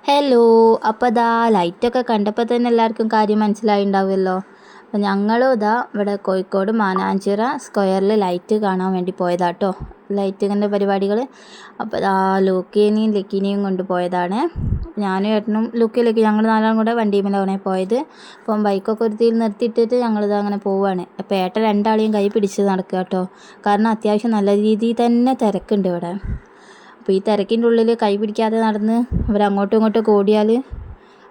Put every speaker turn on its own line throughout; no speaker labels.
Hello. അപ്പോൾ ഇതാ ലൈറ്റൊക്കെ കണ്ടപ്പോൾ തന്നെ എല്ലാവർക്കും കാര്യം മനസ്സിലായിണ്ടാവുമല്ലോ. അപ്പോൾ ഞങ്ങളും ഇതാ ഇവിടെ കോഴിക്കോട് മാനാഞ്ചിറ സ്ക്വയറിൽ ലൈറ്റ് കാണാൻ വേണ്ടി പോയതാട്ടോ. ലൈറ്റിൻ്റെ പരിപാടികൾ. അപ്പോൾ ഇതാ ലൂക്കേനെയും ലക്കീനെയും കൊണ്ട് പോയതാണ്. ഞാനും ഏട്ടനും ലൂക്കയിലേക്ക് ഞങ്ങൾ നാലാളും കൂടെ വണ്ടിയുമേലാണ് പോയത്. അപ്പം ബൈക്കൊക്കെ ഒരുത്തിയിൽ നിർത്തിയിട്ടിട്ട് ഞങ്ങളിത് അങ്ങനെ പോവുകയാണ്. അപ്പോൾ ഏട്ടൻ രണ്ടാളെയും കൈ പിടിച്ച് നടക്കുക കേട്ടോ. കാരണം അത്യാവശ്യം നല്ല രീതിയിൽ തന്നെ തിരക്കുണ്ട് ഇവിടെ. അപ്പോൾ ഈ തിരക്കിൻ്റെ ഉള്ളിൽ കൈ പിടിക്കാതെ നടന്ന് അവരങ്ങോട്ടും ഇങ്ങോട്ടും ഓടിയാൽ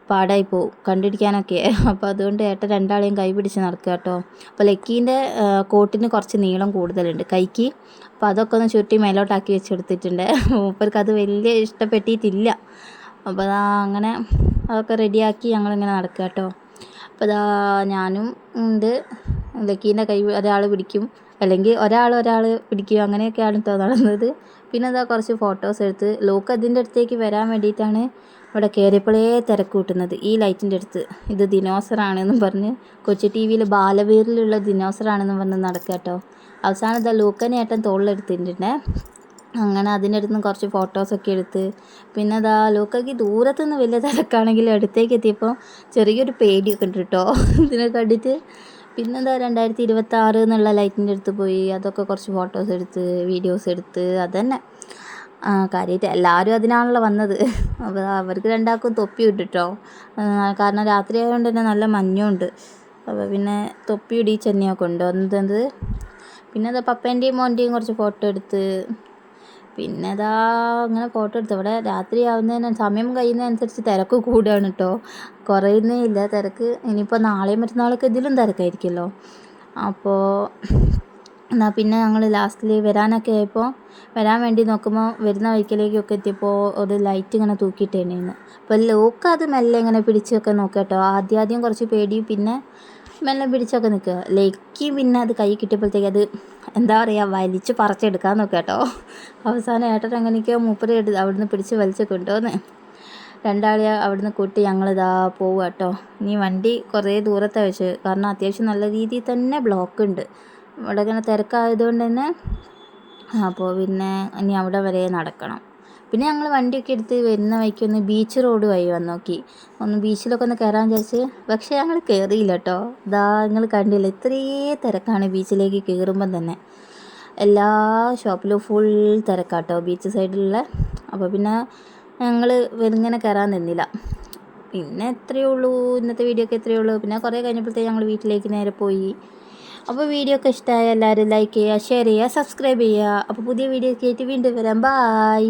പാടായി പോവും കണ്ടിരിക്കാനൊക്കെ. അപ്പോൾ അതുകൊണ്ട് ഏട്ടൻ രണ്ടാളെയും കൈ പിടിച്ച് നടക്കുക കേട്ടോ. അപ്പോൾ ലക്കീൻ്റെ കോട്ടിന് കുറച്ച് നീളം കൂടുതലുണ്ട് കൈക്ക്. അപ്പോൾ അതൊക്കെ ഒന്ന് ചുരുട്ടി മേലോട്ടാക്കി വെച്ചെടുത്തിട്ടുണ്ട്. മൂപ്പർക്ക് അത് വലിയ ഇഷ്ടപ്പെട്ടിട്ടില്ല. അപ്പോൾ അതാ അങ്ങനെ അതൊക്കെ റെഡിയാക്കി ഞങ്ങളിങ്ങനെ നടക്കുക കേട്ടോ. അപ്പോൾ അതാ ഞാനും ഉണ്ട്. ലക്കീൻ്റെ കൈ ഒരാൾ പിടിക്കും, അല്ലെങ്കിൽ ഒരാൾ പിടിക്കും, അങ്ങനെയൊക്കെയാണ് കേട്ടോ നടന്നത്. പിന്നെ അതാ കുറച്ച് ഫോട്ടോസ് എടുത്ത് ലോക്ക് അതിൻ്റെ അടുത്തേക്ക് വരാൻ വേണ്ടിയിട്ടാണ് ഇവിടെ കയറിയപ്പോഴേ തിരക്ക് കൂട്ടുന്നത് ഈ ലൈറ്റിൻ്റെ അടുത്ത്. ഇത് ദിനോസറാണെന്നും പറഞ്ഞ് കൊച്ചു ടി വിയിൽ ബാലവീറിലുള്ള ദിനോസറാണെന്നും പറഞ്ഞ് നടക്കുക കേട്ടോ. അവസാനം ഇതാ ലൂക്കനെ ഏട്ടൻ തോളിലെടുത്തിട്ടുണ്ട്. അങ്ങനെ അതിൻ്റെ അടുത്ത് നിന്ന് കുറച്ച് ഫോട്ടോസൊക്കെ എടുത്ത് പിന്നെ അതാ ലൂക്കയ്ക്ക് ദൂരത്തുനിന്ന് വലിയ തിരക്കാണെങ്കിലും അടുത്തേക്ക് എത്തിയപ്പോൾ ചെറിയൊരു പേടിയൊക്കെ ഉണ്ട് കേട്ടോ ഇതിനെ കണ്ടിട്ട്. പിന്നെന്താ 2026 എന്നുള്ള ലൈറ്റിൻ്റെ അടുത്ത് പോയി അതൊക്കെ കുറച്ച് ഫോട്ടോസ് എടുത്ത് വീഡിയോസ് എടുത്ത് അതന്നെ കാര്യമായിട്ട് എല്ലാവരും അതിനാണല്ലോ വന്നത്. അപ്പോൾ അവർക്ക് രണ്ടാൾക്കും തൊപ്പി ഇട്ടിട്ടോ. കാരണം രാത്രി ആയതുകൊണ്ട് തന്നെ നല്ല മഞ്ഞുണ്ട്. അപ്പോൾ പിന്നെ തൊപ്പി ഇടിച്ച് തന്നെയാണ് കൊണ്ടുവന്നത്. പിന്നെ അതാ പപ്പേൻ്റെയും മോൻ്റെയും കുറച്ച് ഫോട്ടോ എടുത്ത് പിന്നെ അതാ അങ്ങനെ ഫോട്ടോ എടുത്ത്. ഇവിടെ രാത്രി ആവുന്നതിന് സമയം കഴിയുന്നതനുസരിച്ച് തിരക്ക് കൂടുകയാണ് കേട്ടോ, കുറയുന്നേ ഇല്ല തിരക്ക്. ഇനിയിപ്പോൾ നാളെയും മറ്റന്നാളൊക്കെ ഇതിലും തിരക്കായിരിക്കുമല്ലോ. അപ്പോൾ എന്നാൽ പിന്നെ ഞങ്ങൾ ലാസ്റ്റിൽ വരാനൊക്കെ ആയപ്പോൾ വരാൻ വേണ്ടി നോക്കുമ്പോൾ വരുന്ന വഴിക്കലേക്കൊക്കെ എത്തിയപ്പോൾ ഒരു ലൈറ്റ് ഇങ്ങനെ തൂക്കിയിട്ടേണ്ടിരുന്നു. അപ്പോൾ ലോക്ക് അത് മെല്ലെ ഇങ്ങനെ പിടിച്ചൊക്കെ നോക്കുക കേട്ടോ. ആദ്യം കുറച്ച് പേടിയും പിന്നെ മെല്ലെ പിടിച്ചൊക്കെ നിൽക്കുക. ലക്കി പിന്നെ അത് കൈ കിട്ടിയപ്പോഴത്തേക്ക് അത് എന്താ പറയുക വലിച്ച് പറിച്ചെടുക്കാൻ നോക്കുക കേട്ടോ. അവസാനം ഏട്ടൻ എങ്ങനെയൊക്കെയോ മൂപ്പര് അവിടുന്ന് പിടിച്ച് വലിച്ച് കൊണ്ടുവന്ന് രണ്ടാളെ അവിടുന്ന് കൂട്ടി ഞങ്ങളിതാ പോവുക കേട്ടോ. ഇനി വണ്ടി കുറേ ദൂരത്തെ വെച്ച്, കാരണം അത്യാവശ്യം നല്ല രീതിയിൽ തന്നെ ബ്ലോക്ക് ഉണ്ട് ഇവിടെ ഇങ്ങനെ തിരക്കായതുകൊണ്ട് തന്നെ. അപ്പോൾ പിന്നെ ഇനി അവിടെ വരെ നടക്കണം. പിന്നെ ഞങ്ങൾ വണ്ടിയൊക്കെ എടുത്ത് വരുന്ന വഴിക്കൊന്ന് ബീച്ച് റോഡ് വഴി വന്ന് നോക്കി, ഒന്ന് ബീച്ചിലൊക്കെ ഒന്ന് കയറാൻ വിചാരിച്ച്. പക്ഷേ ഞങ്ങൾ കയറിയില്ല കേട്ടോ. ഇതാ നിങ്ങൾ കണ്ടില്ല ഇത്രയേ തിരക്കാണ് ബീച്ചിലേക്ക് കയറുമ്പം തന്നെ. എല്ലാ ഷോപ്പിലും ഫുൾ തിരക്കാട്ടോ ബീച്ച് സൈഡിലുള്ള. അപ്പോൾ പിന്നെ ഞങ്ങൾ ഇങ്ങനെ കയറാൻ നിന്നില്ല. പിന്നെ എത്രയേ ഉള്ളൂ ഇന്നത്തെ വീഡിയോ ഒക്കെ എത്രയേ ഉള്ളൂ. പിന്നെ കുറേ കഴിഞ്ഞപ്പോഴത്തേക്ക് ഞങ്ങൾ വീട്ടിലേക്ക് നേരെ പോയി. അപ്പോൾ വീഡിയോ ഒക്കെ ഇഷ്ടമായ എല്ലാവരും ലൈക്ക് ചെയ്യുക, ഷെയർ ചെയ്യുക, സബ്സ്ക്രൈബ് ചെയ്യുക. അപ്പോൾ പുതിയ വീഡിയോ ഒക്കെ ആയിട്ട് വീണ്ടും വരാം. ബായ്.